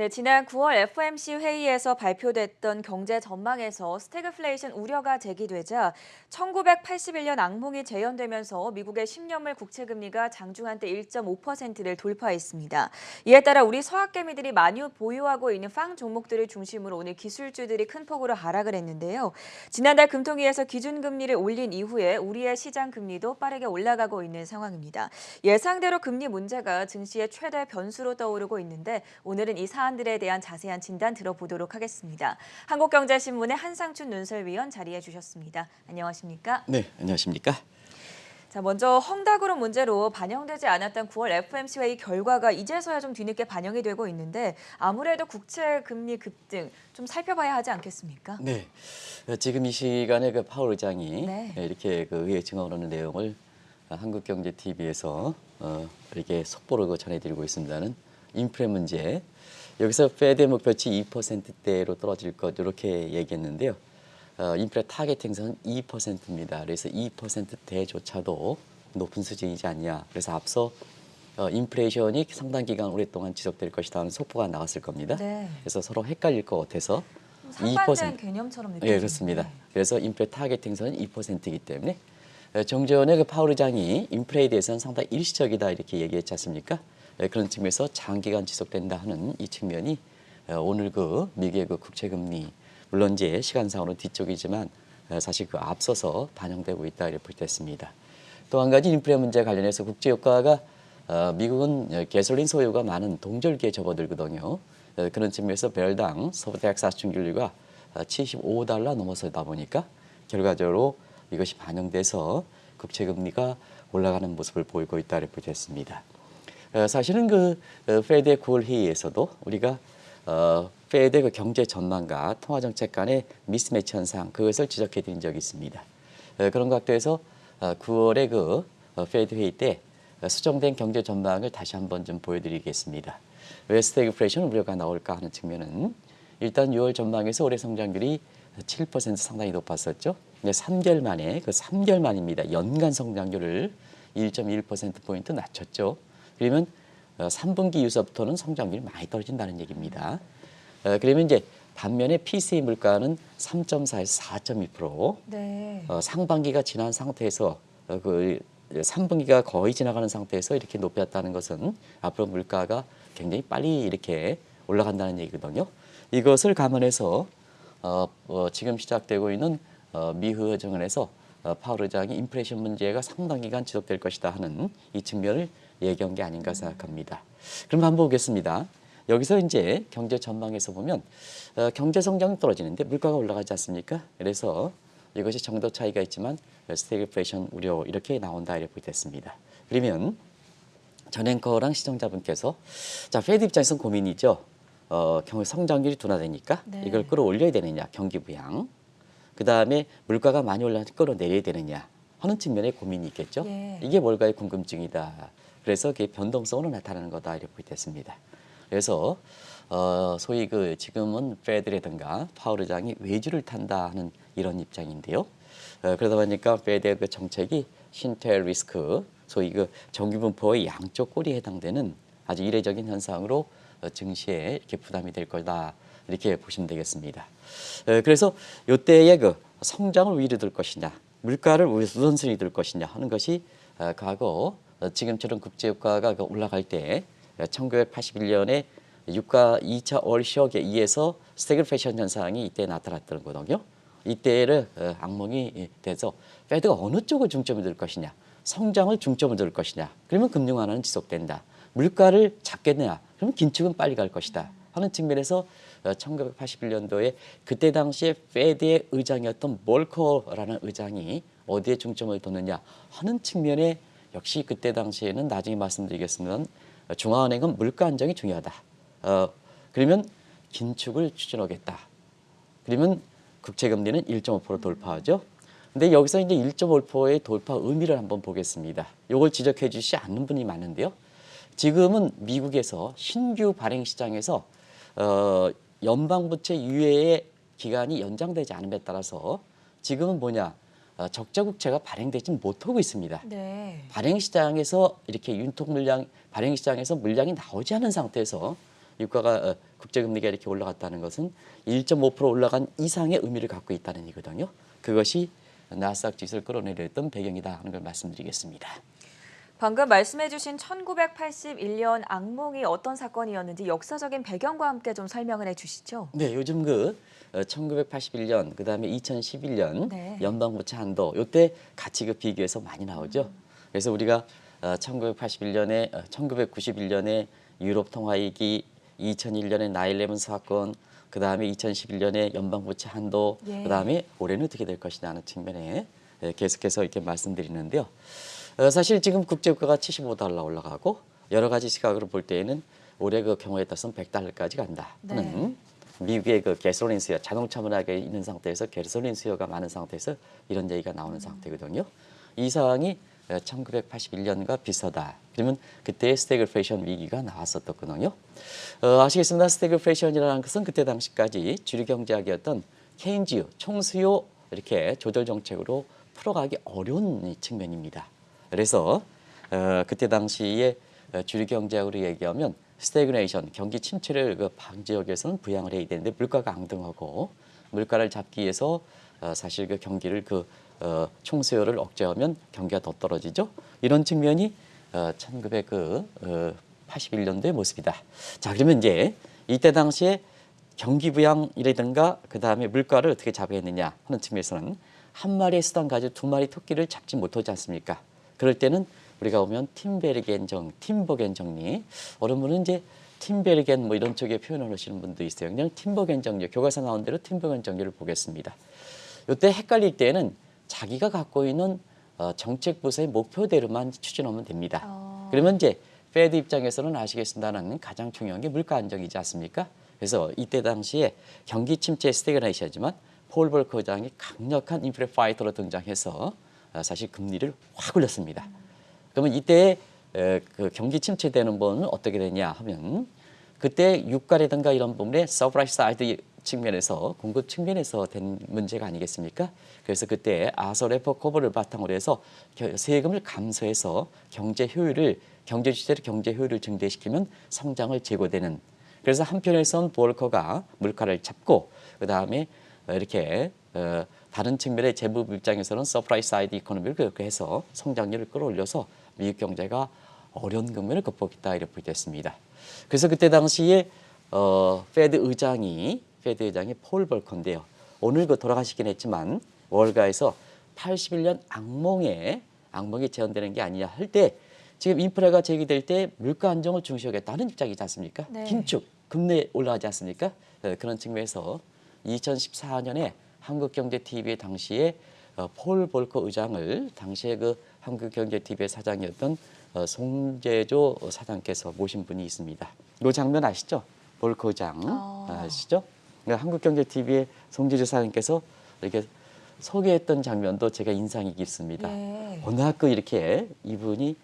네, 지난 9월 FOMC 회의에서 발표됐던 경제 전망에서 스태그플레이션 우려가 제기되자 1981년 악몽이 재현되면서 미국의 10년물 국채 금리가 장중 한때 1.5%를 돌파했습니다. 이에 따라 우리 서학개미들이 많이 보유하고 있는 빵 종목들을 중심으로 오늘 기술주들이 큰 폭으로 하락을 했는데요. 지난달 금통위에서 기준금리를 올린 이후에 우리의 시장 금리도 빠르게 올라가고 있는 상황입니다. 예상대로 금리 문제가 증시의 최대 변수로 떠오르고 있는데 오늘은 이 사안들에 대한 자세한 진단 들어보도록 하겠습니다. 한국경제신문의 한상춘 논설위원 자리해 주셨습니다. 안녕하십니까? 네, 안녕하십니까? 자, 먼저 헝다그룹 문제로 반영되지 않았던 9월 FOMC 회의 결과가 이제서야 좀 뒤늦게 반영이 되고 있는데 아무래도 국채 금리 급등 좀 살펴봐야 하지 않겠습니까? 네, 지금 이 시간에 그 파월 의장이 네. 이렇게 그 의회 증언하는 내용을 한국경제TV에서 이렇게 속보로 전해드리고 있습니다는 인플레 문제. 여기서 페드 목표치 2%대로 떨어질 것 이렇게 얘기했는데요. 인플레 타겟 행사는 2%입니다. 그래서 2%대조차도 높은 수준이지 않냐. 그래서 앞서 인플레이션이 상당 기간 오랫동안 지속될 것이다 하는 속보가 나왔을 겁니다. 네. 그래서 서로 헷갈릴 것 같아서 상반된 개념처럼 느껴집니다. 예, 그렇습니다. 그래서 인플레 타겟 행사는 2%이기 때문에 정전의 그 파월 의장이 인플레에 대해서는 상당히 일시적이다 이렇게 얘기했지 않습니까? 그런 측면에서 장기간 지속된다 하는 이 측면이 오늘 그 미국의 그 국채 금리 물론 이제 시간상으로 뒤쪽이지만 사실 그 앞서서 반영되고 있다 이렇게 볼 때 있습니다. 또 한 가지 인플레 문제 관련해서 국제 유가가 미국은 가솔린 소요가 많은 동절기에 접어들거든요. 그런 측면에서 배럴당 서부대학 사춘기율가 75달러 넘어서다 보니까 결과적으로 이것이 반영돼서 국채 금리가 올라가는 모습을 보이고 있다 이렇게 볼 때 있습니다. 사실은 그 페드의 9월 회의에서도 우리가 페드의 그 경제 전망과 통화 정책 간의 미스매치 현상 그것을 지적해 드린 적이 있습니다. 그런 각도에서 9월의 그 페드 회의 때 수정된 경제 전망을 다시 한번 좀 보여드리겠습니다. 왜 스태그플레이션 우려가 나올까 하는 측면은 일단 6월 전망에서 올해 성장률이 7% 상당히 높았었죠. 근데 3개월 만에 그 3개월 만입니다. 연간 성장률을 1.1%포인트 낮췄죠. 그러면 3분기 이후서부터는 성장률이 많이 떨어진다는 얘기입니다. 그러면 이제 반면에 PCE 물가는 3.4에서 4.2%. 네. 상반기가 지난 상태에서 그 3분기가 거의 지나가는 상태에서 이렇게 높였다는 것은 앞으로 물가가 굉장히 빨리 이렇게 올라간다는 얘기거든요. 이것을 감안해서 지금 시작되고 있는 미흐 정원에서 파월 의장이 인플레이션 문제가 상당 기간 지속될 것이다 하는 이 측면을 얘기한 게 아닌가 생각합니다. 그럼 한번 보겠습니다. 여기서 이제 경제 전망에서 보면 경제 성장이 떨어지는데 물가가 올라가지 않습니까? 그래서 이것이 정도 차이가 있지만 스태그플레이션 우려 이렇게 나온다 이렇게 됐습니다. 그러면 전 앵커랑 시청자분께서 자 페드 입장에서는 고민이죠. 경제 성장률이 둔화되니까 네. 이걸 끌어올려야 되느냐 경기 부양. 그 다음에 물가가 많이 올라서 끌어내려야 되느냐 하는 측면에 고민이 있겠죠. 예. 이게 뭘까의 궁금증이다. 그래서 그게 변동성으로 나타나는 거다 이렇게 됐습니다. 그래서 소위 그 지금은 페드라든가 파월 의장이 외주를 탄다 하는 이런 입장인데요. 그러다 보니까 페드의 그 정책이 신테일 리스크, 소위 그 정기분포의 양쪽 꼬리에 해당되는 아주 이례적인 현상으로 증시에 이렇게 부담이 될 거다 이렇게 보시면 되겠습니다. 그래서 이때의 그 성장을 위로 들 것이냐, 물가를 우선순위 들 것이냐 하는 것이 과거 지금처럼 국제유가가 올라갈 때 1981년에 유가 2차 얼쇼크에 의해서 스태그플레이션 현상이 이때 나타났던 거거든요. 이때를 악몽이 돼서 페드가 어느 쪽을 중점을 둘 것이냐, 성장을 중점을 둘 것이냐, 그러면 금융 완화는 지속된다. 물가를 잡겠느냐, 그러면 긴축은 빨리 갈 것이다 하는 측면에서 1981년도에 그때 당시에 페드의 의장이었던 몰커라는 의장이 어디에 중점을 뒀느냐 하는 측면에 역시 그때 당시에는 나중에 말씀드리겠습니다만 중앙은행은 물가 안정이 중요하다. 그러면 긴축을 추진하겠다. 그러면 국채금리는 1.5% 돌파하죠. 근데 여기서 이제 1.5%의 돌파 의미를 한번 보겠습니다. 이걸 지적해 주시지 않는 분이 많은데요. 지금은 미국에서 신규 발행 시장에서 연방부채 유예의 기간이 연장되지 않음에 따라서 지금은 뭐냐 적자 국채가 발행되지 못하고 있습니다. 네. 발행 시장에서 이렇게 발행 시장에서 물량이 나오지 않은 상태에서 유가가 국제금리가 이렇게 올라갔다는 것은 1.5% 올라간 이상의 의미를 갖고 있다는 얘기거든요. 그것이 나스닥 지수를 끌어내렸던 배경이다 하는 걸 말씀드리겠습니다. 방금 말씀해주신 1981년 악몽이 어떤 사건이었는지 역사적인 배경과 함께 좀 설명을 해주시죠. 네, 요즘 1981년 그다음에 2011년 네. 연방부채 한도 요때 같이 비교해서 많이 나오죠. 그래서 우리가 1991년에 유럽 통화위기, 2001년에 9/11 사건, 그다음에 2011년에 연방부채 한도, 예. 그다음에 올해는 어떻게 될 것이냐 하는 측면에 계속해서 이렇게 말씀드리는데요. 사실 지금 국제유가가 75달러 올라가고 여러 가지 시각으로 볼 때에는 올해 그 경우에 따라서는 100달러까지 간다 하는 미국의 그 가솔린 수요, 자동차 문화가 있는 상태에서 가솔린 수요가 많은 상태에서 이런 얘기가 나오는 상태거든요. 이 상황이 1981년과 비슷하다. 그러면 그때 스태그플레이션 위기가 나왔었거든요. 아시겠습니다. 스태그플레이션이라는 것은 그때 당시까지 주류 경제학이었던 케인즈유, 총수요 이렇게 조절 정책으로 풀어가기 어려운 측면입니다. 그래서 그때 당시에 주류 경제학으로 얘기하면 스태그네이션, 경기 침체를 방지하기 위해서는 부양을 해야 되는데 물가가 앙등하고 물가를 잡기 위해서 사실 그 경기를 총수요를 억제하면 경기가 더 떨어지죠. 이런 측면이 1981년도의 모습이다. 자, 그러면 이제 이때 당시에 경기 부양이라든가 그 다음에 물가를 어떻게 잡아야했느냐 하는 측면에서는 한 마리의 수단 가지고 두 마리 토끼를 잡지 못하지 않습니까? 그럴 때는 우리가 보면 팀버겐 정리, 어른 분은 이제 팀베르겐 뭐 이런 쪽에 표현을 하시는 분도 있어요. 그냥 팀버겐 정리, 교과서 나온 대로 팀버겐 정리를 보겠습니다. 이때 헷갈릴 때는 자기가 갖고 있는 정책 부서의 목표대로만 추진하면 됩니다. 그러면 이제 페드 입장에서는 아시겠습니다는 가장 중요한 게 물가 안정이지 않습니까? 그래서 이때 당시에 경기 침체 스태그네이션이지만 폴 볼커 의장이 강력한 인플레 파이터로 등장해서 사실 금리를 확 올렸습니다. 그러면 이때 그 경기 침체되는 부분은 어떻게 되냐 하면 그때 유가라든가 이런 부분에 서프라이 사이드 측면에서 공급 측면에서 된 문제가 아니겠습니까? 그래서 그때 아서 레퍼 커버를 바탕으로 해서 세금을 감소해서 경제 주체의 경제 효율을 증대시키면 성장을 제고되는. 그래서 한편에선 볼커가 물가를 잡고 그 다음에 이렇게 다른 측면의 재무 입장에서는 서프라이 사이드 이코노미를 그렇게 해서 성장률을 끌어올려서 미국 경제가 어려운 국면을 극복했다 이렇게 됐습니다. 그래서 그때 당시에 페드 의장이 폴 볼커인데요. 오늘 돌아가시긴 했지만 월가에서 81년 악몽이 재현되는 게 아니냐 할 때 지금 인프레가 제기될 때 물가 안정을 중시하겠다는 입장이지 않습니까? 네. 긴축, 금리 올라가지 않습니까? 그런 측면에서 2014년에 한국경제TV의 당시에 폴 볼커 의장을 당시에 한국경제TV의 사장이었던 송재조 사장께서 모신 분이 있습니다. 이 장면 아시죠? 볼커 의장 아시죠? 한국경제TV의 송재조 사장께서 이렇게 소개했던 장면도 제가 인상이 깊습니다. 예. 워낙 이렇게 이분이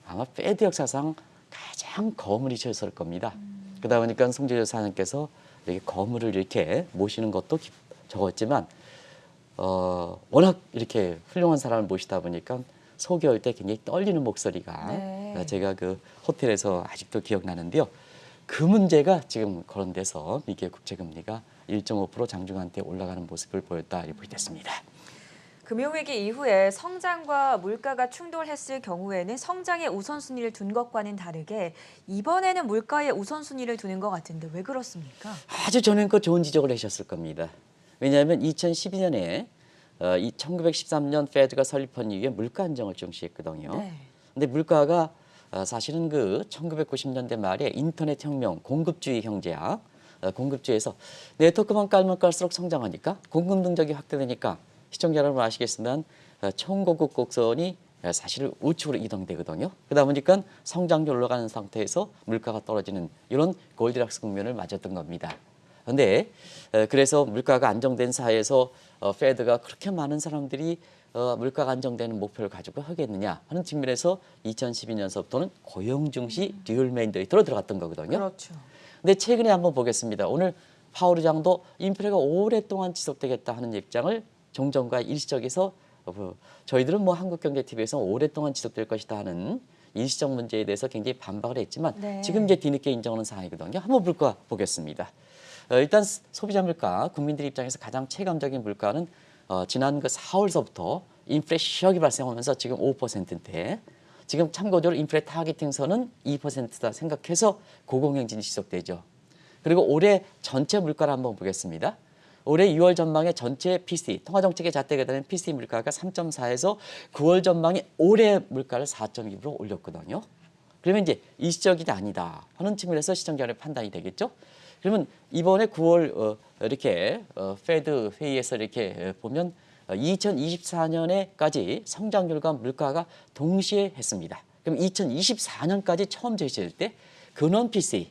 아마 페드 역사상 가장 거물이셨을 겁니다. 그러다 보니까 송재조 사장께서 이렇게 거물을 이렇게 모시는 것도 적었지만 워낙 이렇게 훌륭한 사람을 모시다 보니까 소개할 때 굉장히 떨리는 목소리가 제가 호텔에서 아직도 기억나는데요. 그 문제가 지금 거론돼서 미국의 국채금리가 1.5% 장중한테 올라가는 모습을 보였다 이렇게 됐습니다. 금융위기 이후에 성장과 물가가 충돌했을 경우에는 성장에 우선순위를 둔 것과는 다르게 이번에는 물가에 우선순위를 두는 것 같은데 왜 그렇습니까? 아주 저는 좋은 지적을 하셨을 겁니다. 왜냐하면 2012년에 1913년 페드가 설립한 이후에 물가 안정을 중시했거든요. 네. 근데 물가가 사실은 1990년대 말에 인터넷 혁명, 공급주의 경제학, 공급주의에서 네트워크만 깔면 깔수록 성장하니까 공급 능력이 확대되니까 시청자 여러분 아시겠지만 총고급 곡선이 사실 우측으로 이동되거든요. 그러다 보니까 성장률 올라가는 상태에서 물가가 떨어지는 이런 골디락스 국면을 맞았던 겁니다. 그런데 그래서 물가가 안정된 사회에서 페드가 그렇게 많은 사람들이 물가가 안정되는 목표를 가지고 하겠느냐 하는 측면에서 2012년서부터는 고용 중시 듀얼 맨데이트로 들어갔던 거거든요. 그렇죠. 근데 최근에 한번 보겠습니다. 오늘 파월 의장도 인플레가 오랫동안 지속되겠다 하는 입장을 종전과 일시적에서 저희들은 한국경제TV에서 오랫동안 지속될 것이다 하는 일시적 문제에 대해서 굉장히 반박을 했지만 네. 지금 이제 뒤늦게 인정하는 상황이거든요. 한번 물가 보겠습니다. 일단 소비자 물가, 국민들 입장에서 가장 체감적인 물가는 지난 그 4월서부터 인플레 시역이 발생하면서 지금 5%인데 지금 참고적으로 인플레 타겟팅선은 2%다 생각해서 고공행진이 지속되죠. 그리고 올해 전체 물가를 한번 보겠습니다. 올해 6월 전망의 전체 PC, 통화정책의 잣대가 되는 PC 물가가 3.4에서 9월 전망의 올해 물가를 4.2% 올렸거든요. 그러면 이제 일시적이 아니다 하는 측면에서 시청자의 판단이 되겠죠. 그러면 이번에 9월 이렇게 페드 회의에서 이렇게 보면 2024년에까지 성장률과 물가가 동시에 했습니다. 그럼 2024년까지 처음 제시될 때 근원 PC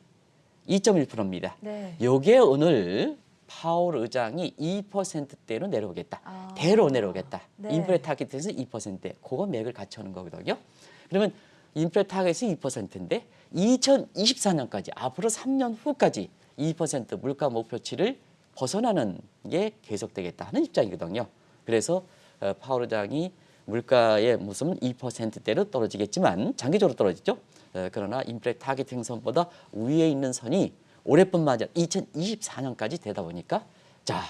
2.1%입니다. 네. 요게 오늘 파월 의장이 2%대로 내려오겠다. 대로 내려오겠다. 네. 인플레 타겟에서 2%대. 그거 맥을 같이 하는 거거든요. 그러면 인플레 타겟이 2%인데 2024년까지 앞으로 3년 후까지 2% 물가 목표치를 벗어나는 게 계속되겠다 하는 입장이거든요. 그래서 파월 의장이 물가의 모습은 2%대로 떨어지겠지만 장기적으로 떨어지죠. 그러나 인플레 타겟팅 선보다 위에 있는 선이 올해뿐만 아니라 2024년까지 되다 보니까 자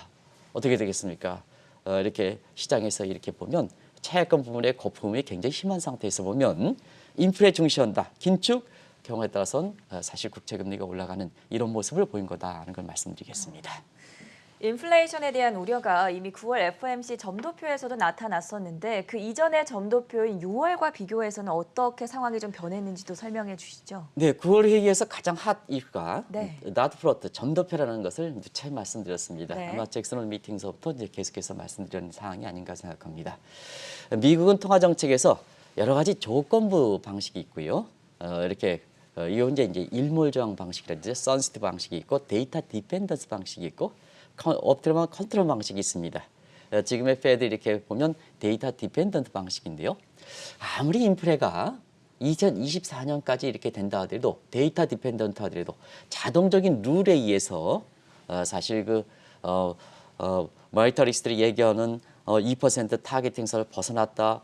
어떻게 되겠습니까? 이렇게 시장에서 이렇게 보면 차익권 부분의 거품이 굉장히 심한 상태에서 보면 인플레 중시한다, 긴축 경우에 따라서는 사실 국채금리가 올라가는 이런 모습을 보인 거다라는 걸 말씀드리겠습니다. 인플레이션에 대한 우려가 이미 9월 FOMC 점도표에서도 나타났었는데 그 이전의 점도표인 6월과 비교해서는 어떻게 상황이 좀 변했는지도 설명해 주시죠. 네, 9월 회의에서 가장 핫 이슈가 네. 나드 플로트 점도표라는 것을 누차히 말씀드렸습니다. 네. 아마 잭슨 홀 미팅서부터 이제 계속해서 말씀드리는 사항이 아닌가 생각합니다. 미국은 통화 정책에서 여러 가지 조건부 방식이 있고요. 이렇게 이제 일몰 저항 방식이라든지 선시트 방식이 있고 데이터 디펜던스 방식이 있고 엎드려면 컨트롤 방식이 있습니다. 지금의 페드 이렇게 보면 데이터 디펜던트 방식인데요. 아무리 인플레가 2024년까지 이렇게 된다 하더라도 데이터 디펜던트 하더라도 자동적인 룰에 의해서 사실 마이터리스트들이 얘기하는 2% 타겟팅선을 벗어났다.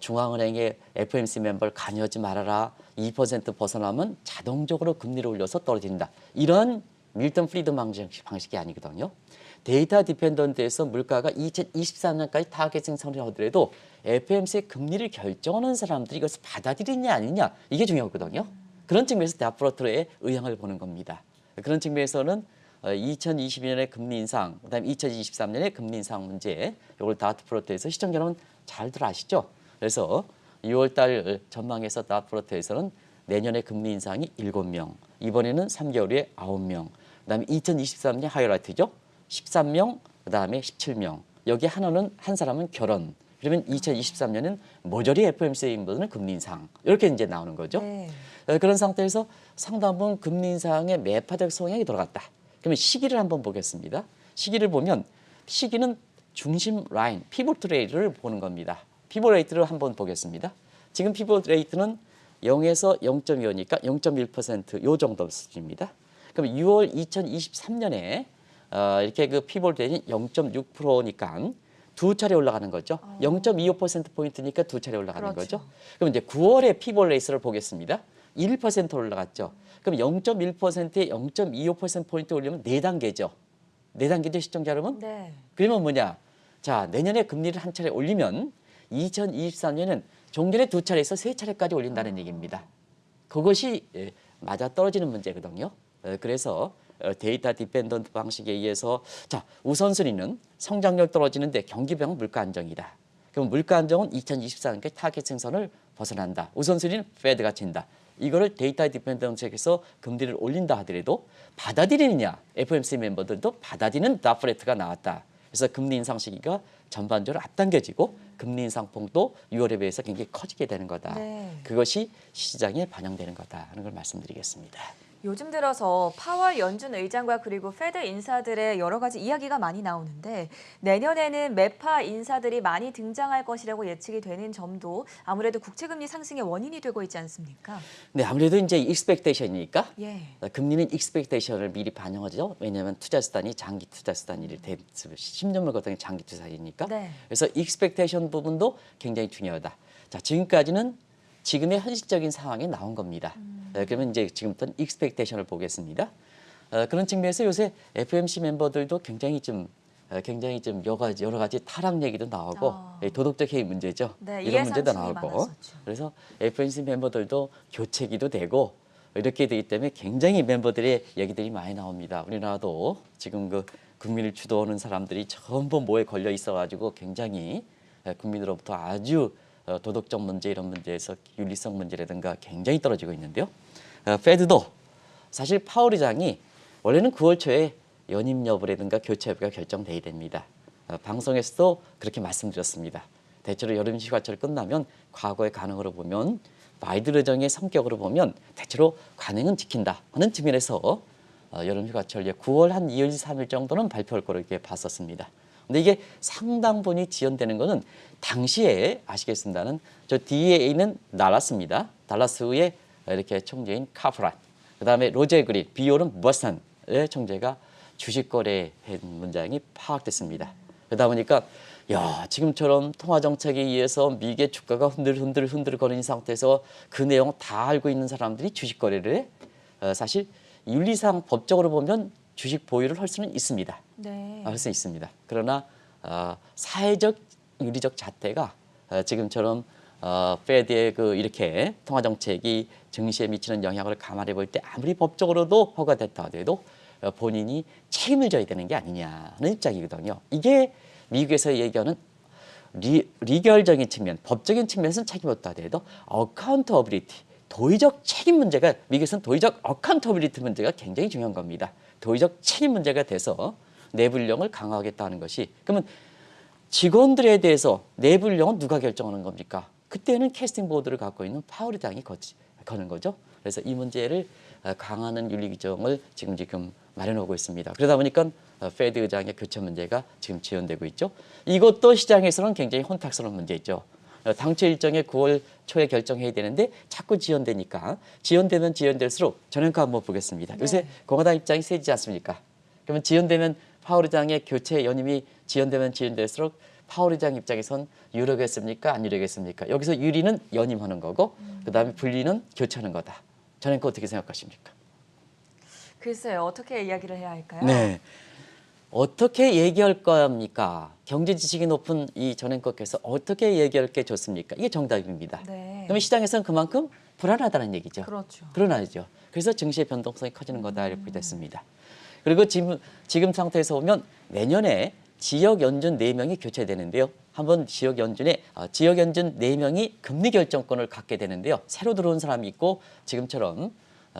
중앙은행의 FOMC 멤버를 관여하지 말아라. 2% 벗어나면 자동적으로 금리를 올려서 떨어진다. 이런 밀턴 프리드 방식이 아니거든요. 데이터 디펜던트에서 물가가 2023년까지 타겟팅 선을 하더라도 FOMC의 금리를 결정하는 사람들이 이것을 받아들이냐 아니냐 이게 중요하거든요. 그런 측면에서 다프로트의 의향을 보는 겁니다. 그런 측면에서는 2022년의 금리 인상, 그다음에 2023년의 금리 인상 문제, 이걸 다프로트에서 시청자 여러분 잘들 아시죠? 그래서 6월달 전망에서 다프로트에서는 내년의 금리 인상이 7명, 이번에는 3개월 후에 9명, 그다음에 2023년 하이라이트죠. 13명, 그다음에 17명. 여기 하나는 한 사람은 결혼. 그러면 2023년은 모조리 FOMC 인버는 금리 인상. 이렇게 이제 나오는 거죠. 네. 그런 상태에서 상당 부분 금리 인상의 매파적 성향이 들어갔다. 그러면 시기를 한번 보겠습니다. 시기를 보면 시기는 중심 라인, 피보트 레이트를 보는 겁니다. 피보트 레이트를 한번 보겠습니다. 지금 피보트 레이트는 0에서 0.25니까 0.1%요 정도 수준입니다. 그럼 6월 2023년에 이렇게 그 피보트 레이트는 0.6%니까 두 차례 올라가는 거죠. 0.25%포인트니까 두 차례 올라가는 그렇죠. 거죠. 그럼 이제 9월에 피보트 레이트를 보겠습니다. 1% 올라갔죠. 그럼 0.1%에 0.25%포인트 올리면 4단계죠. 4단계죠, 시청자 여러분? 네. 그러면 뭐냐? 자, 내년에 금리를 한 차례 올리면 2023년은 종전에 두 차례에서 세 차례까지 올린다는 얘기입니다. 그것이 맞아 떨어지는 문제거든요. 그래서 데이터 디펜던트 방식에 의해서 자, 우선순위는 성장률 떨어지는데 경기 부양 물가 안정이다. 그럼 물가 안정은 2024년까지 타겟 생선을 벗어난다. 우선순위는 페드가 친다. 이거를 데이터 디펜던트에서 금리를 올린다 하더라도 받아들이느냐, FOMC 멤버들도 받아들이는 다프레트가 나왔다. 그래서 금리 인상 시기가 전반적으로 앞당겨지고 금리 인상폭도 6월에 비해서 굉장히 커지게 되는 거다. 네. 그것이 시장에 반영되는 거다 하는 걸 말씀드리겠습니다. 요즘 들어서 파월 연준 의장과 그리고 페드 인사들의 여러 가지 이야기가 많이 나오는데 내년에는 매파 인사들이 많이 등장할 것이라고 예측이 되는 점도 아무래도 국채금리 상승의 원인이 되고 있지 않습니까? 네, 아무래도 이제 익스펙테이션이니까 예. 금리는 익스펙테이션을 미리 반영하죠. 왜냐하면 투자수단이 장기 투자수단이 10년물 같은 장기 투자이니까. 네. 그래서 익스펙테이션 부분도 굉장히 중요하다. 자, 지금까지는 지금의 현실적인 상황에 나온 겁니다. 그러면 이제 지금부터는 익스펙테이션을 보겠습니다. 그런 측면에서 요새 FOMC 멤버들도 굉장히 좀 여러 가지 타락 얘기도 나오고 도덕적 해이 문제죠. 네, 이런 문제도 이해상충이 나오고 많았었죠. 그래서 FOMC 멤버들도 교체기도 되고 이렇게 되기 때문에 굉장히 멤버들의 얘기들이 많이 나옵니다. 우리나라도 지금 그 국민을 주도하는 사람들이 전부 뭐에 걸려 있어가지고 굉장히 국민으로부터 아주 도덕적 문제 이런 문제에서 윤리성 문제라든가 굉장히 떨어지고 있는데요. 페드도 사실 파월 의장이 원래는 9월 초에 연임 여부라든가 교체 여부가 결정돼야 됩니다. 방송에서도 그렇게 말씀드렸습니다. 대체로 여름 휴가철 끝나면 과거의 가능으로 보면 바이든 의장의 성격으로 보면 대체로 관행은 지킨다 하는 측면에서 여름 휴가철 9월 한 2일, 3일 정도는 발표할 거로 이렇게 봤었습니다. 근데 이게 상당 부분이 지연되는 것은 당시에 아시겠습니다는 저 뒤에 있는 달라스입니다. 달라스의 이렇게 총재인 카프란, 그다음에 로제 그린, 비올은 버스턴의 총재가 주식 거래 문장이 파악됐습니다. 그러다 보니까 야, 지금처럼 통화 정책에 의해서 미국의 주가가 흔들 거리는 상태에서 그 내용 다 알고 있는 사람들이 주식 거래를 사실 윤리상 법적으로 보면 주식 보유를 할 수는 있습니다. 네. 할 수 있습니다. 그러나 사회적 윤리적 잣대가 지금처럼 페드의 그 이렇게 통화 정책이 증시에 미치는 영향을 감안해 볼 때 아무리 법적으로도 허가됐다 하더라도 본인이 책임을 져야 되는 게 아니냐는 입장이거든요. 이게 미국에서 얘기하는 리결적인 측면, 법적인 측면에서는 책임이 없다 하더라도 어카운터빌리티, 도의적 책임 문제가 미국에서는 도의적 어카운터빌리티 문제가 굉장히 중요한 겁니다. 도의적 책임 문제가 돼서 내분령을 강화하겠다는 것이 그러면 직원들에 대해서 내분령은 누가 결정하는 겁니까? 그때는 캐스팅 보드를 갖고 있는 파월 의장이 거는 거죠. 그래서 이 문제를 강화하는 윤리 규정을 지금 마련하고 있습니다. 그러다 보니까 페드 의장의 교체 문제가 지금 지연되고 있죠. 이것도 시장에서는 굉장히 혼탁스러운 문제죠. 당초 일정에 9월 초에 결정해야 되는데 자꾸 지연되니까 지연되면 지연될수록 전형가 한번 보겠습니다. 네. 요새 공화당 입장이 세지지 않습니까? 그러면 지연되면 파월 의장의 교체 연임이 지연되면 지연될수록 파월 의장 입장에선 유리하겠습니까? 안 유리하겠습니까? 여기서 유리는 연임하는 거고 그다음에 불리는 교체하는 거다. 전형가 어떻게 생각하십니까? 글쎄요, 어떻게 이야기를 해야 할까요? 네. 어떻게 얘기할 겁니까? 경제 지식이 높은 이 전행국께서 어떻게 얘기할 게 좋습니까? 이게 정답입니다. 네. 그러면 시장에서는 그만큼 불안하다는 얘기죠. 그렇죠. 불안하죠. 그래서 증시의 변동성이 커지는 거다 이렇게 됐습니다. 그리고 지금 상태에서 보면 내년에 지역 연준 4명이 교체되는데요. 한번 지역 연준 4명이 금리 결정권을 갖게 되는데요. 새로 들어온 사람이 있고 지금처럼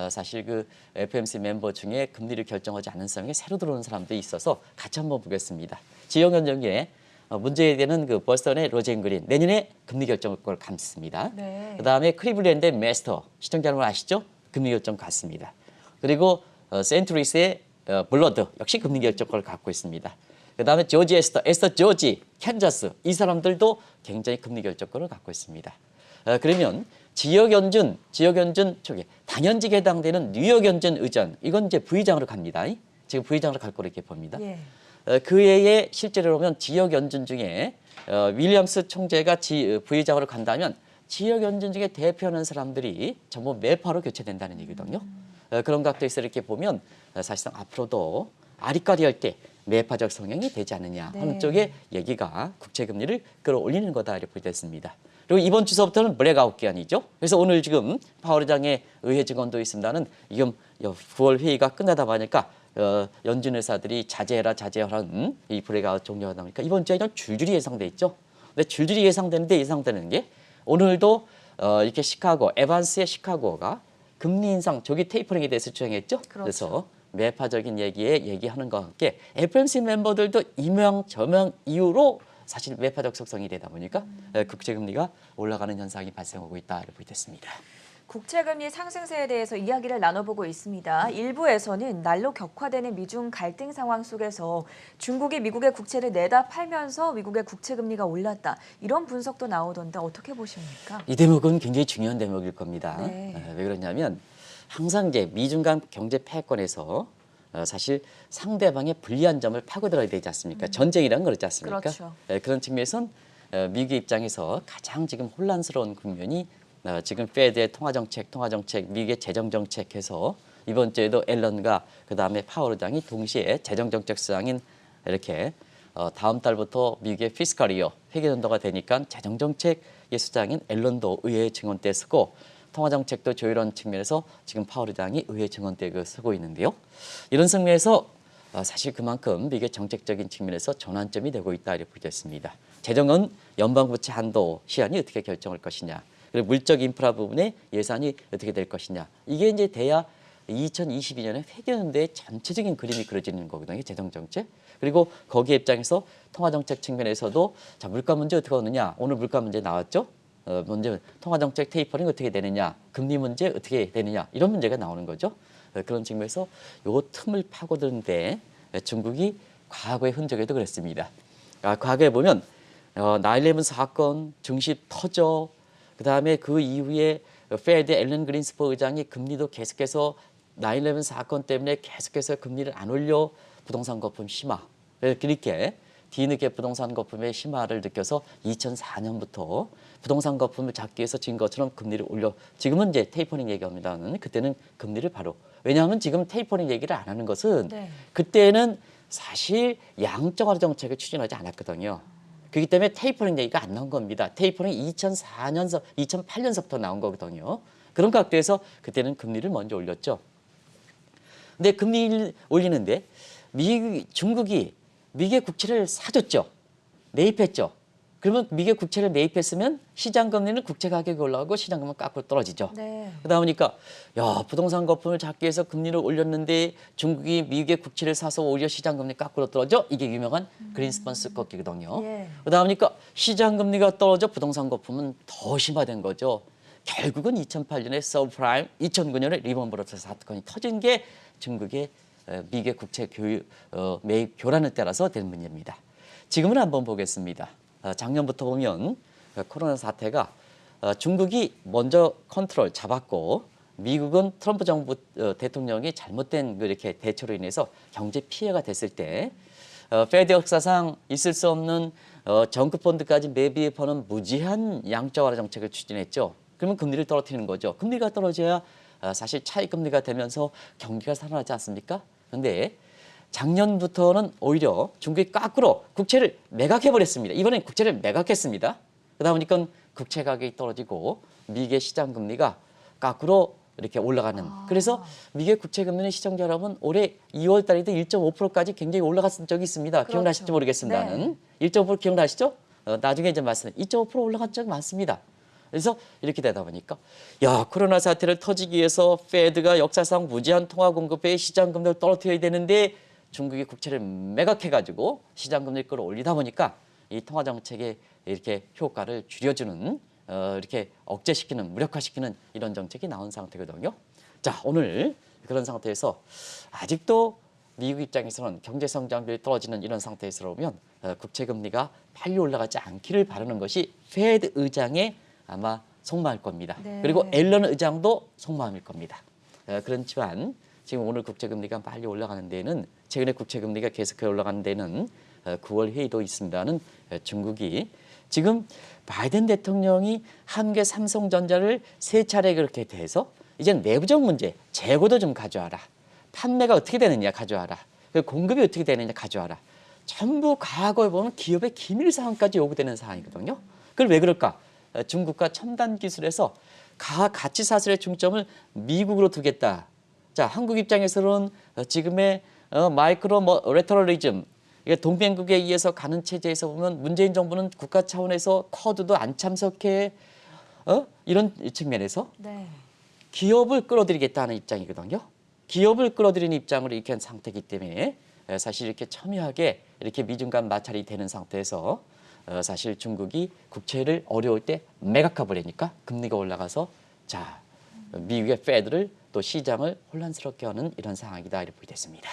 사실 그 FOMC 멤버 중에 금리를 결정하지 않은 사람이 새로 들어오는 사람도 있어서 같이 한번 보겠습니다. 지역 연준 중에 문제되는 그 버스턴의 로젠 그린 내년에 금리 결정권을 갖습니다. 네. 그다음에 클리블랜드의 메스터 시청자 여러분 아시죠? 금리 결정 갖습니다. 그리고 센트루이스의 블러드 역시 금리 결정권을 갖고 있습니다. 그다음에 조지 에스터 조지 캔자스 이 사람들도 굉장히 금리 결정권을 갖고 있습니다. 그러면 지역 연준 쪽에 당연직에 해당되는 뉴욕 연준 의전 이건 이제 부의장으로 갑니다. 지금 부의장으로 갈 거로 이렇게 봅니다. 예. 그 외에 실제로 보면 지역 연준 중에 윌리엄스 총재가 부의장으로 간다면 지역 연준 중에 대표하는 사람들이 전부 매파로 교체된다는 얘기거든요. 그런 각도에서 이렇게 보면 사실상 앞으로도 아리까리 할 때 매파적 성향이 되지 않느냐 하는 네. 쪽의 얘기가 국채금리를 끌어올리는 거다 이렇게 됐습니다. 그리고 이번 주서부터는 블랙아웃 기간이죠. 그래서 오늘 지금 파월 의장의 의회 증언도 있습니다는 지금 9월 회의가 끝나다 보니까 연준 회사들이 자제하라는 이 블랙아웃 종료하다 보니까 이번 주에는 줄줄이 예상돼 있죠. 근데 줄줄이 예상되는 게 오늘도 이렇게 에반스의 시카고가 금리 인상 조기 테이퍼링에 대해서 주장했죠. 그렇죠. 그래서 매파적인 얘기하는 것과 함께 FOMC 멤버들도 이명 저명 이유로 사실 매파적 속성이 되다 보니까 국채금리가 올라가는 현상이 발생하고 있다 이렇게 됐습니다. 국채금리 상승세에 대해서 이야기를 나눠보고 있습니다. 일부에서는 날로 격화되는 미중 갈등 상황 속에서 중국이 미국의 국채를 내다 팔면서 미국의 국채금리가 올랐다. 이런 분석도 나오던데 어떻게 보십니까? 이 대목은 굉장히 중요한 대목일 겁니다. 네. 왜 그러냐면 항상 이제 미중 간 경제 패권에서 사실 상대방의 불리한 점을 파고들어야 되지 않습니까? 전쟁이란 그렇지 않습니까? 그렇죠. 그런 측면에선 미국의 입장에서 가장 지금 혼란스러운 국면이 지금 페드의 통화정책, 미국의 재정정책해서 이번 주에도 앨런과 그다음에 파월 의장이 동시에 재정정책수장인 이렇게 다음 달부터 미국의 피스컬이어 회계연도가 되니까 재정정책의 수장인 앨런도 의회 증언대에 서고 통화정책도 조율하는 측면에서 지금 파월 의장이 의회 증언대에 서고 있는데요. 이런 측면에서 사실 그만큼 미국의 정책적인 측면에서 전환점이 되고 있다 이렇게 보겠습니다. 재정은 연방부채 한도 시한이 어떻게 결정할 것이냐, 그리고 물적 인프라 부분의 예산이 어떻게 될 것이냐, 이게 이제 돼야 2022년에 회계연도의 전체적인 그림이 그려지는 거거든요. 재정정책. 그리고 거기에 입장에서 통화정책 측면에서도 자, 물가 문제 어떻게 하느냐. 오늘 물가 문제 나왔죠. 문제 통화정책 테이퍼링 어떻게 되느냐. 금리 문제 어떻게 되느냐. 이런 문제가 나오는 거죠. 그런 측면에서 요 틈을 파고드는데 중국이 과거의 흔적에도 그랬습니다. 과거에 보면 9/11 사건, 증시 터져, 그다음에 그 이후에 페드 앨런 그린스퍼 의장이 금리도 계속해서 9/11 사건 때문에 계속해서 금리를 안 올려 부동산 거품 심화. 그렇게 뒤늦게 부동산 거품의 심화를 느껴서 2004년부터 부동산 거품을 잡기 위해서 지금 것처럼 금리를 올려. 지금은 이제 테이퍼링 얘기합니다는 그때는 금리를 바로. 왜냐하면 지금 테이퍼링 얘기를 안 하는 것은 그때는 사실 양적완화 정책을 추진하지 않았거든요. 그렇기 때문에 테이퍼링 얘기가 안 나온 겁니다. 테이퍼링 2008년서부터 나온 거거든요. 그런 각도에서 그때는 금리를 먼저 올렸죠. 근데 금리를 올리는데 중국이 미국의 국채를 사줬죠. 매입했죠. 그러면 미국의 국채를 매입했으면 시장 금리는 국채 가격이 올라가고 시장 금리는 깎고 떨어지죠. 그러다 보니까 야, 부동산 거품을 잡기 위해서 금리를 올렸는데 중국이 미국의 국채를 사서 오히려 시장 금리 깎고 떨어져. 이게 유명한 그린스펀스 꺾기거든요. 그러다 보니까 시장 금리가 떨어져 부동산 거품은 더 심화된 거죠. 결국은 2008년에 서브프라임, 2009년에 리먼 브러더스 사건이 터진 게 중국의 미국의 국채 매입 교란에 따라서 된 문제입니다. 지금은 한번 보겠습니다. 작년부터 보면 코로나 사태가 중국이 먼저 컨트롤 잡았고 미국은 트럼프 정부 대통령이 잘못된 이렇게 대처로 인해서 경제 피해가 됐을 때 페드 역사상 있을 수 없는 정급 펀드까지 매비해보는 무제한 양적완화 정책을 추진했죠. 그러면 금리를 떨어뜨리는 거죠. 금리가 떨어져야 사실 차익 금리가 되면서 경기가 살아나지 않습니까? 그런데 작년부터는 오히려 중국이 거꾸로 국채를 매각해버렸습니다. 이번엔 국채를 매각했습니다. 그러다 보니까 국채 가격이 떨어지고 미국의 시장 금리가 거꾸로 이렇게 올라가는. 그래서 미국의 국채 금리는 시청자 여러분 올해 2월 달에도 1.5%까지 굉장히 올라갔던 적이 있습니다. 그렇죠. 기억나실지 모르겠습니다는. 1.5% 기억나시죠? 나중에 이제 말씀 2.5% 올라간 적이 많습니다. 그래서 이렇게 되다 보니까 야, 코로나 사태를 터지기 위해서 페드가 역사상 무제한 통화 공급에 시장 금리를 떨어뜨려야 되는데 중국이 국채를 매각해가지고 시장 금리를 끌어올리다 보니까 이 통화 정책의 이렇게 효과를 줄여주는 이렇게 억제시키는 무력화시키는 이런 정책이 나온 상태거든요. 자, 오늘 그런 상태에서 아직도 미국 입장에서는 경제 성장률이 떨어지는 이런 상태에서 보면 국채 금리가 빨리 올라가지 않기를 바라는 것이 페드 의장의 아마 속마음일 겁니다. 그리고 앨런 의장도 속마음일 겁니다. 그렇지만 지금 오늘 국채금리가 빨리 올라가는 데는 최근에 국채금리가 계속해 올라가는 데는 9월 회의도 있습니다는 중국이 지금 바이든 대통령이 한국의 삼성전자를 세 차례 그렇게 돼서 이제 내부적 문제, 재고도 좀 가져와라. 판매가 어떻게 되느냐 가져와라. 공급이 어떻게 되느냐 가져와라. 전부 과거에 보면 기업의 기밀 사항까지 요구되는 사항이거든요. 그걸 왜 그럴까? 중국과 첨단 기술에서 가치 사슬의 중점을 미국으로 두겠다. 자, 한국 입장에서는 지금의 마이크로 레터럴리즘, 동맹국에 의해서 가는 체제에서 보면 문재인 정부는 국가 차원에서 쿼드도 안 참석해. 이런 측면에서 기업을 끌어들이겠다는 입장이거든요. 기업을 끌어들이는 입장으로 이렇게 한 상태이기 때문에 사실 이렇게 첨예하게 이렇게 미중 간 마찰이 되는 상태에서 사실 중국이 국채를 어려울 때 매각해 버리니까 금리가 올라가서 자, 미국의 페드를 또 시장을 혼란스럽게 하는 이런 상황이다 이렇게 됐습니다.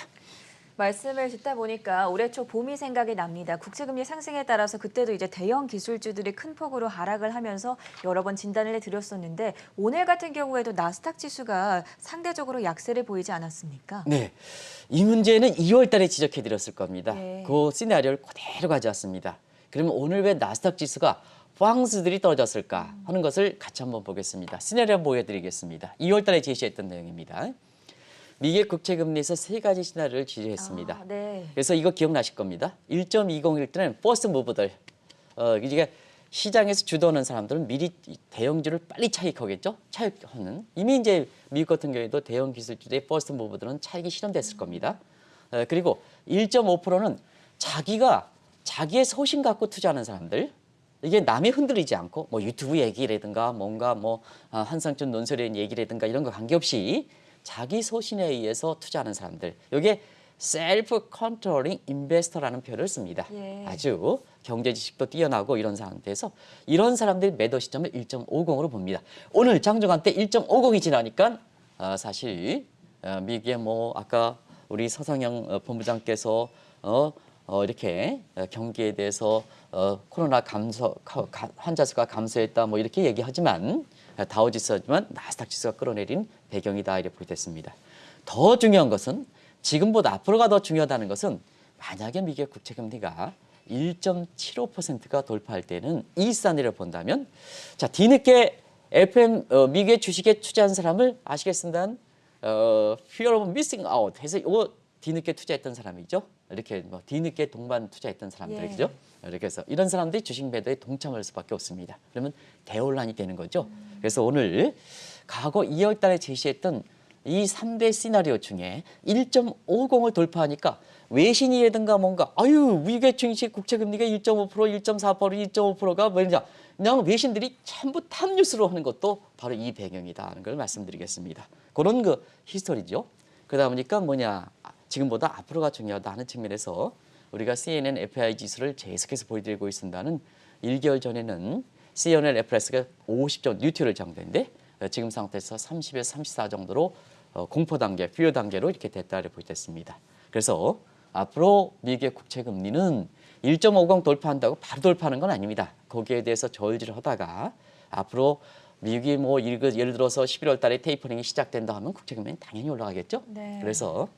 말씀을 듣다 보니까 올해 초 봄이 생각이 납니다. 국채금리 상승에 따라서 그때도 이제 대형 기술주들이 큰 폭으로 하락을 하면서 여러 번 진단을 해드렸었는데 오늘 같은 경우에도 나스닥 지수가 상대적으로 약세를 보이지 않았습니까? 네, 이 문제는 2월 달에 지적해드렸을 겁니다. 그 시나리오를 그대로 가져왔습니다. 그러면 오늘 왜 나스닥 지수가 팡스들이 떨어졌을까 하는 것을 같이 한번 보겠습니다. 시나리오 보여드리겠습니다. 2월 달에 제시했던 내용입니다. 미국 국채금리에서 세 가지 시나리오를 제시했습니다. 네. 그래서 이거 기억나실 겁니다. 1.20일 때는 퍼스트 무브들, 이게 시장에서 주도하는 사람들은 미리 대형주를 빨리 차익하겠죠. 차익하는. 이미 이제 미국 같은 경우에도 대형 기술주의 퍼스트 무브들은 차익이 실현됐을 겁니다. 그리고 1.5%는 자기의 소신 갖고 투자하는 사람들. 이게 남이 흔들리지 않고 뭐 유튜브 얘기라든가 뭔가 뭐 한상준 논설위원 얘기라든가 이런 거 관계없이 자기 소신에 의해서 투자하는 사람들. 이게 셀프 컨트롤링 인베스터라는 표현을 씁니다. 예. 아주 경제 지식도 뛰어나고 이런 상태에서 이런 사람들이 매도 시점을 1.50으로 봅니다. 오늘 장중한 때 1.50이 지나니까 사실 미국의 뭐 아까 우리 서성영 본부장께서 이렇게 경기에 대해서 코로나 환자 수가 감소했다 뭐 이렇게 얘기하지만 다우지수지만 나스닥 지수가 끌어내린 배경이다 이렇게 보겠습니다. 더 중요한 것은 지금보다 앞으로가 더 중요하다는 것은 만약에 미국 국채 금리가 1.75%가 돌파할 때는 이 시나리오를 본다면 자 뒤늦게 미국의 주식에 투자한 사람을 아시겠습니다. fear of missing out 해서 이거 뒤늦게 투자했던 사람이죠. 이렇게 뭐 뒤늦게 동반 투자했던 사람들이죠. 이렇게 해서 이런 사람들이 주식 매도에 동참할 수밖에 없습니다. 그러면 대혼란이 되는 거죠. 그래서 오늘 과거 2월 달에 제시했던 이 3대 시나리오 중에 1.50을 돌파하니까 외신이라든가 뭔가 미국의 증시 국채 금리가 1.5%, 1.4%, 2.5%가 뭐냐 그냥 외신들이 전부 탑뉴스로 하는 것도 바로 이 배경이다 하는 걸 말씀드리겠습니다. 그런 그 히스토리죠. 그러다 보니까 지금보다 앞으로가 중요하다 하는 측면에서 우리가 CNN FI 지수를 계속해서 보여드리고 있습니다는 1개월 전에는 CNN FS가 50점 뉴트럴 정도인데 지금 상태에서 30에서 34 정도로 공포 단계, 피어 단계로 이렇게 됐다를 보였습니다. 그래서 앞으로 미국의 국채 금리는 1.50 돌파한다고 바로 돌파하는 건 아닙니다. 거기에 대해서 저울질을 하다가 앞으로 미국이 뭐 예를 들어서 11월 달에 테이퍼링이 시작된다 하면 국채 금리는 당연히 올라가겠죠. 네. 그래서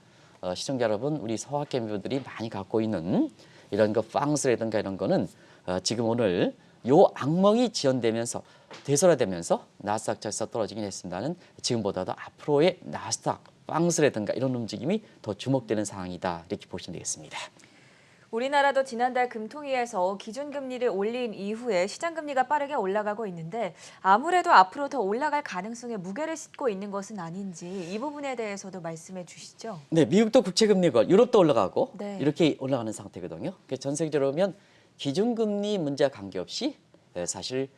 시청자 여러분, 우리 서학개미분들이 많이 갖고 있는 이런 거 팡스라든가 이런 거는 지금 오늘 요 악몽이 지연되면서 되살아되면서 나스닥 지수가 떨어지긴 했습니다는 지금보다도 앞으로의 나스닥 팡스라든가 이런 움직임이 더 주목되는 상황이다 이렇게 보시면 되겠습니다. 우리나라도 지난달 금통위에서 기준금리를 올린 이후에 시장금리가 빠르게 올라가고 있는데 아무래도 앞으로 더 올라갈 가능성에 무게를 싣고 있는 것은 아닌지 이 부분에 대해서도 말씀해 주시죠. 네, 미국도 국채금리가 유럽도 올라가고 네. 이렇게 올라가는 상태거든요. 전 세계적으로 보면 기준금리 문제와 관계없이 사실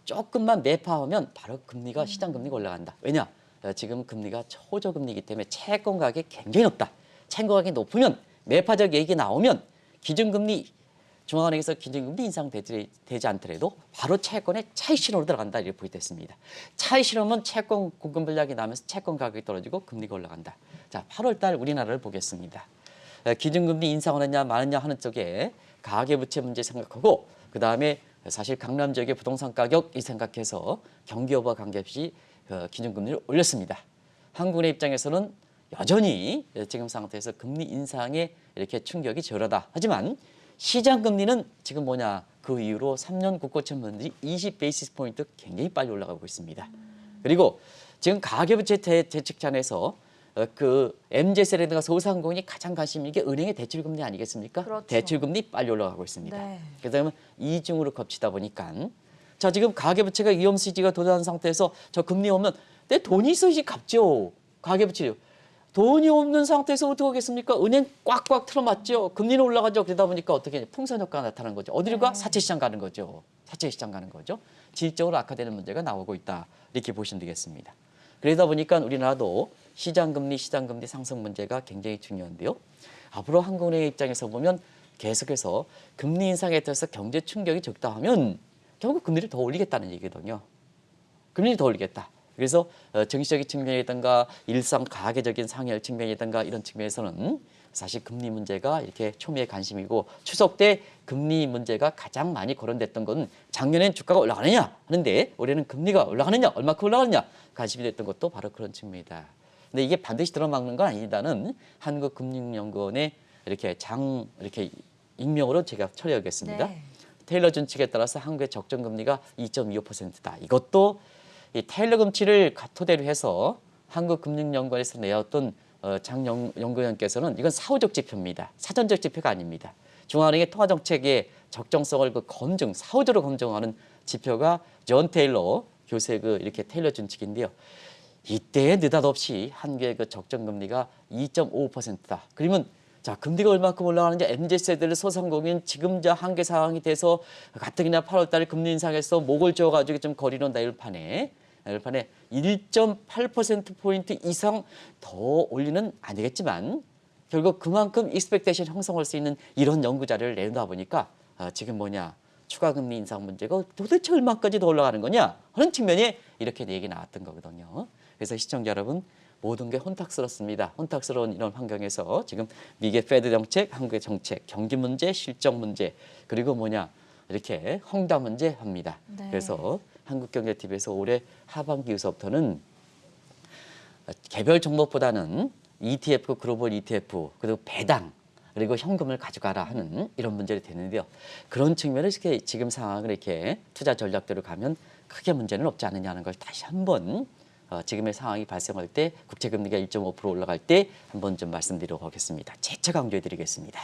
조금만 매파하면 바로 금리가 시장금리가 올라간다. 왜냐? 지금 금리가 초저금리이기 때문에 채권 가격이 굉장히 높다. 채권 가격이 높으면 매파적 얘기 나오면 기준금리 중앙은행에서 기준금리 인상되지 않더라도 바로 채권의 차익 실현으로 들어간다 이렇게 보겠습니다. 차익 실현은 채권 공급 전략이 나면서 채권 가격이 떨어지고 금리가 올라간다. 자, 8월 달 우리나라를 보겠습니다. 기준금리 인상하느냐 마느냐 하는 쪽에 가계부채 문제 생각하고 그 다음에 사실 강남 지역의 부동산 가격 이 생각해서 경기 여부와 관계없이 기준금리를 올렸습니다. 한국의 입장에서는 여전히 지금 상태에서 금리 인상에 이렇게 충격이 덜하다. 하지만 시장 금리는 지금 그 이후로 3년 국고채 물들이 20베이시스 포인트 굉장히 빨리 올라가고 있습니다. 그리고 지금 가계부채 대책단에서 그 MZ세라든가 서울상공인이 가장 관심 있는 게 은행의 대출금리 아니겠습니까? 그렇죠. 대출금리 빨리 올라가고 있습니다. 네. 그다음에 이중으로 겹치다 보니까 자 지금 가계부채가 위험수지가 도달한 상태에서 저 금리 오면 내 돈이 있어야지 갚죠. 가계부채요. 돈이 없는 상태에서 어떻게 하겠습니까? 은행 꽉꽉 틀어맞죠. 금리는 올라가죠. 그러다 보니까 어떻게 풍선 효과가 나타나는 거죠. 어디로 가? 사채시장 가는 거죠. 사채시장 가는 거죠. 질적으로 악화되는 문제가 나오고 있다. 이렇게 보시면 되겠습니다. 그러다 보니까 우리나라도 시장금리 상승 문제가 굉장히 중요한데요. 앞으로 한국은행의 입장에서 보면 계속해서 금리 인상에 따라서 경제 충격이 적다 하면 결국 금리를 더 올리겠다는 얘기거든요. 금리를 더 올리겠다. 그래서 정치적인 측면이든가 일상 가계적인 상열 측면이든가 이런 측면에서는 사실 금리 문제가 이렇게 초미의 관심이고 추석 때 금리 문제가 가장 많이 거론됐던 건 작년엔 주가가 올라가느냐 하는데 올해는 금리가 올라가느냐 얼마큼 올라가느냐 관심이 됐던 것도 바로 그런 측면이다. 근데 이게 반드시 들어막는 건 아니다는 한국금융연구원의 이렇게 익명으로 제가 처리하겠습니다. 네. 테일러 준칙에 따라서 한국의 적정 금리가 2.25%다. 이것도 이 테일러 금칙을 토대로 해서 한국금융연구원에서 내었던 장 연구원께서는 이건 사후적 지표입니다. 사전적 지표가 아닙니다. 중앙은행의 통화정책의 적정성을 사후적으로 검증하는 지표가 존 테일러 교수의 이렇게 테일러 준칙인데요. 이때 느닷없이 한국의 적정 금리가 2.55%다. 그러면 자, 금리가 얼마큼 올라가는지 MZ세대들 소상공인 지금 한계 상황이 돼서 가뜩이나 8월 달에 금리 인상해서 목을 조아가지고 좀 거리는 내일판에 1.8%포인트 이상 더 올리는 안 되겠지만 결국 그만큼 익스펙테이션 형성할 수 있는 이런 연구 자료를 내놓다 보니까 지금 추가 금리 인상 문제가 도대체 얼마까지 더 올라가는 거냐 하는 측면에 이렇게 얘기 나왔던 거거든요. 그래서 시청자 여러분 모든 게 혼탁스럽습니다. 혼탁스러운 이런 환경에서 지금 미국의 페드 정책, 한국의 정책, 경기 문제, 실적 문제 그리고 이렇게 헝다 문제 합니다. 네. 그래서 한국경제TV에서 올해 하반기에서부터는 개별 종목보다는 ETF, 글로벌 ETF, 그리고 배당, 그리고 현금을 가져가라 하는 이런 문제를 되는데요. 그런 측면에서 지금 상황을 이렇게 투자 전략대로 가면 크게 문제는 없지 않느냐는 걸 다시 한번 지금의 상황이 발생할 때 국채금리가 1.5% 올라갈 때 한번 좀 말씀드리도록 하겠습니다. 재차 강조해드리겠습니다.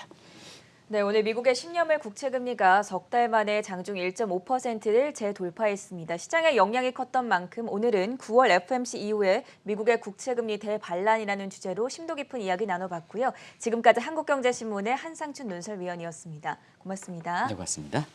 네, 오늘 미국의 10년물 국채금리가 석 달 만에 장중 1.5%를 재돌파했습니다. 시장에 영향이 컸던 만큼 오늘은 9월 FOMC 이후에 미국의 국채금리 대반란이라는 주제로 심도 깊은 이야기 나눠봤고요. 지금까지 한국경제신문의 한상춘 논설위원이었습니다. 고맙습니다. 네, 고맙습니다.